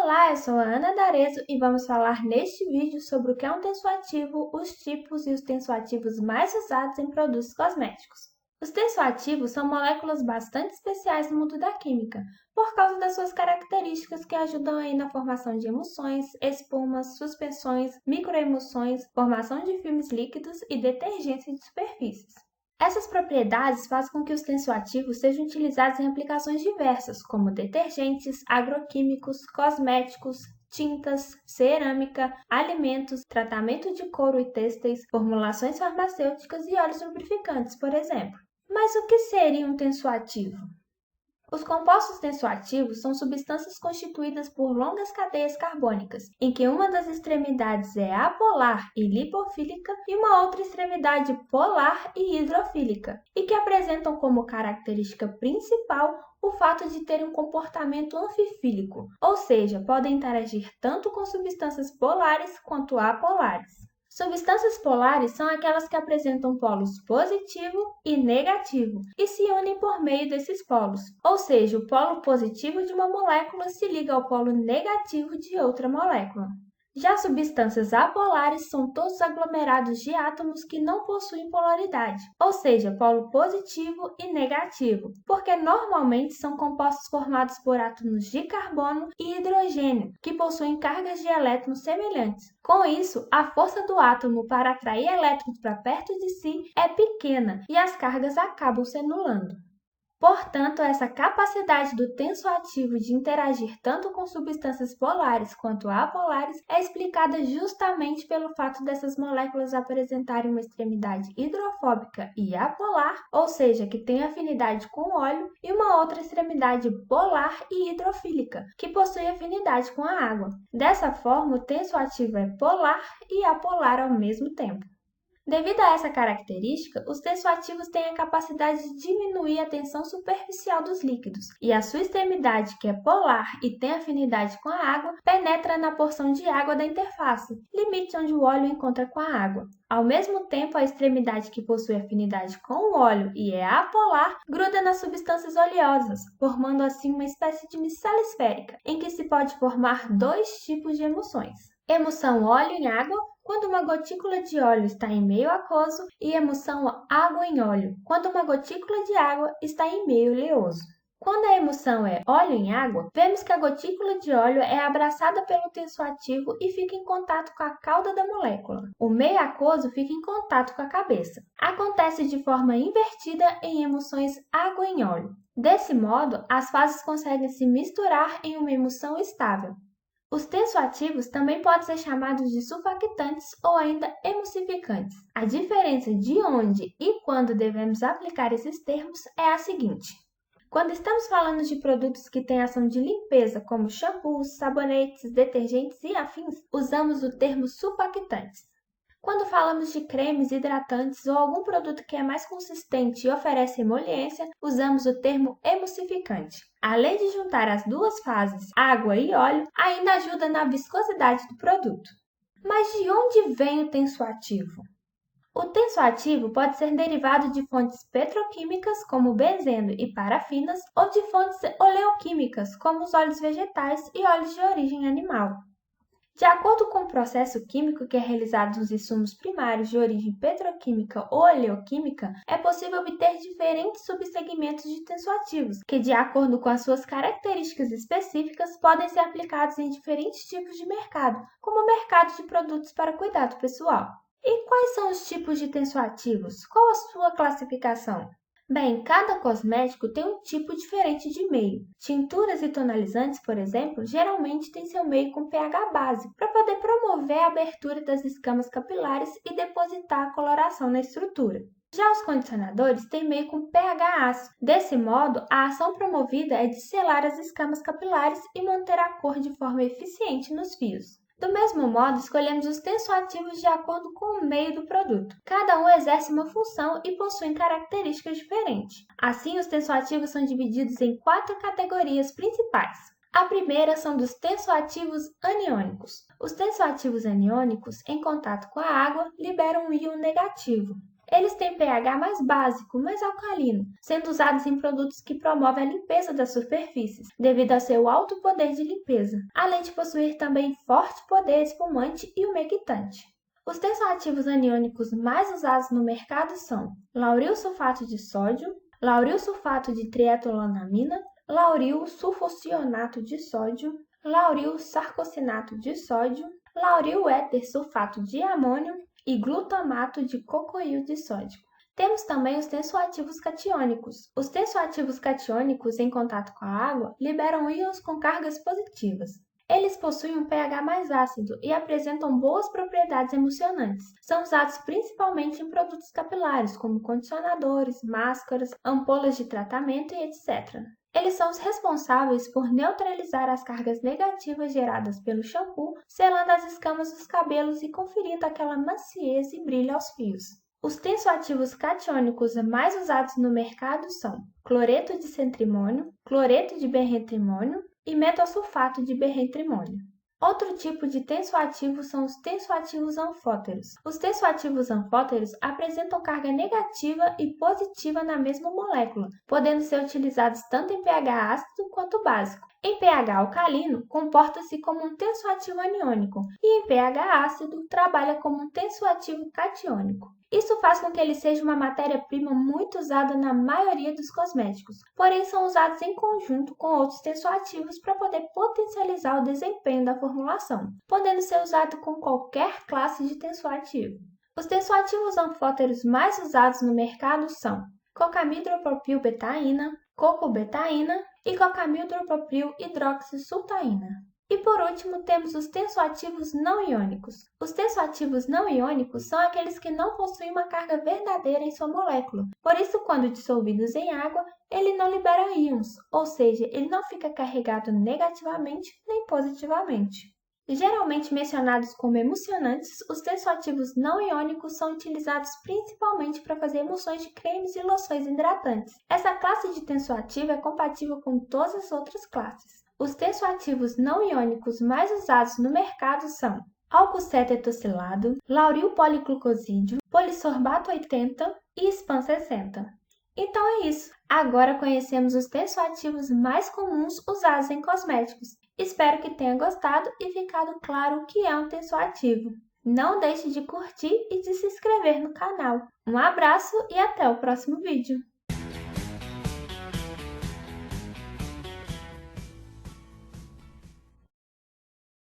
Olá, eu sou a Ana D'Arezzo e vamos falar neste vídeo sobre o que é um tensoativo, os tipos e os tensoativos mais usados em produtos cosméticos. Os tensoativos são moléculas bastante especiais no mundo da química, por causa das suas características que ajudam aí na formação de emulsões, espumas, suspensões, microemulsões, formação de filmes líquidos e detergência de superfícies. Essas propriedades fazem com que os tensoativos sejam utilizados em aplicações diversas, como detergentes, agroquímicos, cosméticos, tintas, cerâmica, alimentos, tratamento de couro e têxteis, formulações farmacêuticas e óleos lubrificantes, por exemplo. Mas o que seria um tensoativo? Os compostos tensoativos são substâncias constituídas por longas cadeias carbônicas, em que uma das extremidades é apolar e lipofílica e uma outra extremidade polar e hidrofílica, e que apresentam como característica principal o fato de terem um comportamento anfifílico, ou seja, podem interagir tanto com substâncias polares quanto apolares. Substâncias polares são aquelas que apresentam polos positivo e negativo e se unem por meio desses polos, ou seja, o polo positivo de uma molécula se liga ao polo negativo de outra molécula. Já substâncias apolares são todos aglomerados de átomos que não possuem polaridade, ou seja, polo positivo e negativo, porque normalmente são compostos formados por átomos de carbono e hidrogênio, que possuem cargas de elétrons semelhantes. Com isso, a força do átomo para atrair elétrons para perto de si é pequena e as cargas acabam se anulando. Portanto, essa capacidade do tensoativo de interagir tanto com substâncias polares quanto apolares é explicada justamente pelo fato dessas moléculas apresentarem uma extremidade hidrofóbica e apolar, ou seja, que tem afinidade com o óleo, e uma outra extremidade polar e hidrofílica, que possui afinidade com a água. Dessa forma, o tensoativo é polar e apolar ao mesmo tempo. Devido a essa característica, os tensoativos têm a capacidade de diminuir a tensão superficial dos líquidos, e a sua extremidade, que é polar e tem afinidade com a água, penetra na porção de água da interface, limite onde o óleo encontra com a água. Ao mesmo tempo, a extremidade que possui afinidade com o óleo e é apolar gruda nas substâncias oleosas, formando assim uma espécie de micela esférica, em que se pode formar dois tipos de emulsões. Emulsão óleo em água, quando uma gotícula de óleo está em meio aquoso, e emulsão água em óleo, quando uma gotícula de água está em meio oleoso. Quando a emulsão é óleo em água, vemos que a gotícula de óleo é abraçada pelo tensoativo e fica em contato com a cauda da molécula. O meio aquoso fica em contato com a cabeça. Acontece de forma invertida em emulsões água em óleo. Desse modo, as fases conseguem se misturar em uma emulsão estável. Os tensoativos também podem ser chamados de surfactantes ou ainda emulsificantes. A diferença de onde e quando devemos aplicar esses termos é a seguinte. Quando estamos falando de produtos que têm ação de limpeza, como shampoos, sabonetes, detergentes e afins, usamos o termo surfactantes. Quando falamos de cremes, hidratantes ou algum produto que é mais consistente e oferece emoliência, usamos o termo emulsificante. Além de juntar as duas fases, água e óleo, ainda ajuda na viscosidade do produto. Mas de onde vem o tensoativo? O tensoativo pode ser derivado de fontes petroquímicas, como benzeno e parafinas, ou de fontes oleoquímicas, como os óleos vegetais e óleos de origem animal. De acordo com o processo químico que é realizado nos insumos primários de origem petroquímica ou oleoquímica, é possível obter diferentes subsegmentos de tensoativos, que, de acordo com as suas características específicas, podem ser aplicados em diferentes tipos de mercado, como o mercado de produtos para cuidado pessoal. E quais são os tipos de tensoativos? Qual a sua classificação? Bem, cada cosmético tem um tipo diferente de meio. Tinturas e tonalizantes, por exemplo, geralmente têm seu meio com pH base, para poder promover a abertura das escamas capilares e depositar a coloração na estrutura. Já os condicionadores têm meio com pH ácido. Desse modo, a ação promovida é de selar as escamas capilares e manter a cor de forma eficiente nos fios. Do mesmo modo, escolhemos os tensoativos de acordo com o meio do produto. Cada um exerce uma função e possui características diferentes. Assim, os tensoativos são divididos em 4 categorias principais. A primeira são dos tensoativos aniônicos. Os tensoativos aniônicos, em contato com a água, liberam um íon negativo. Eles têm pH mais básico, mais alcalino, sendo usados em produtos que promovem a limpeza das superfícies, devido ao seu alto poder de limpeza, além de possuir também forte poder espumante e umectante. Os tensoativos aniônicos mais usados no mercado são lauril sulfato de sódio, lauril sulfato de trietanolamina, lauril sulfocionato de sódio, lauril sarcosinato de sódio, lauril éter sulfato de amônio e glutamato de cocoil de sódio. Temos também os tensoativos catiônicos. Os tensoativos catiônicos em contato com a água liberam íons com cargas positivas. Eles possuem um pH mais ácido e apresentam boas propriedades emulsionantes. São usados principalmente em produtos capilares, como condicionadores, máscaras, ampolas de tratamento e etc. Eles são os responsáveis por neutralizar as cargas negativas geradas pelo shampoo, selando as escamas dos cabelos e conferindo aquela maciez e brilho aos fios. Os tensoativos catiônicos mais usados no mercado são cloreto de cetrimônio, cloreto de benretrimônio e metosulfato de benretrimônio. Outro tipo de tensoativo são os tensoativos anfóteros. Os tensoativos anfóteros apresentam carga negativa e positiva na mesma molécula, podendo ser utilizados tanto em pH ácido quanto básico. Em pH alcalino, comporta-se como um tensoativo aniônico e em pH ácido, trabalha como um tensoativo catiônico. Isso faz com que ele seja uma matéria-prima muito usada na maioria dos cosméticos, porém são usados em conjunto com outros tensoativos para poder potencializar o desempenho da formulação, podendo ser usado com qualquer classe de tensoativo. Os tensoativos anfóteros mais usados no mercado são cocamidropropilbetaína, cocobetaína e cocamidropropilhidroxisultaína. E por último, temos os tensoativos não iônicos. Os tensoativos não iônicos são aqueles que não possuem uma carga verdadeira em sua molécula. Por isso, quando dissolvidos em água, ele não libera íons, ou seja, ele não fica carregado negativamente nem positivamente. Geralmente mencionados como emulsionantes, os tensoativos não iônicos são utilizados principalmente para fazer emulsões de cremes e loções hidratantes. Essa classe de tensoativo é compatível com todas as outras classes. Os tensoativos não iônicos mais usados no mercado são álcool cetetocilado, lauril poliglucosídeo, polissorbato 80 e SPAN 60. Então é isso. Agora conhecemos os tensoativos mais comuns usados em cosméticos. Espero que tenha gostado e ficado claro o que é um tensoativo. Não deixe de curtir e de se inscrever no canal. Um abraço e até o próximo vídeo!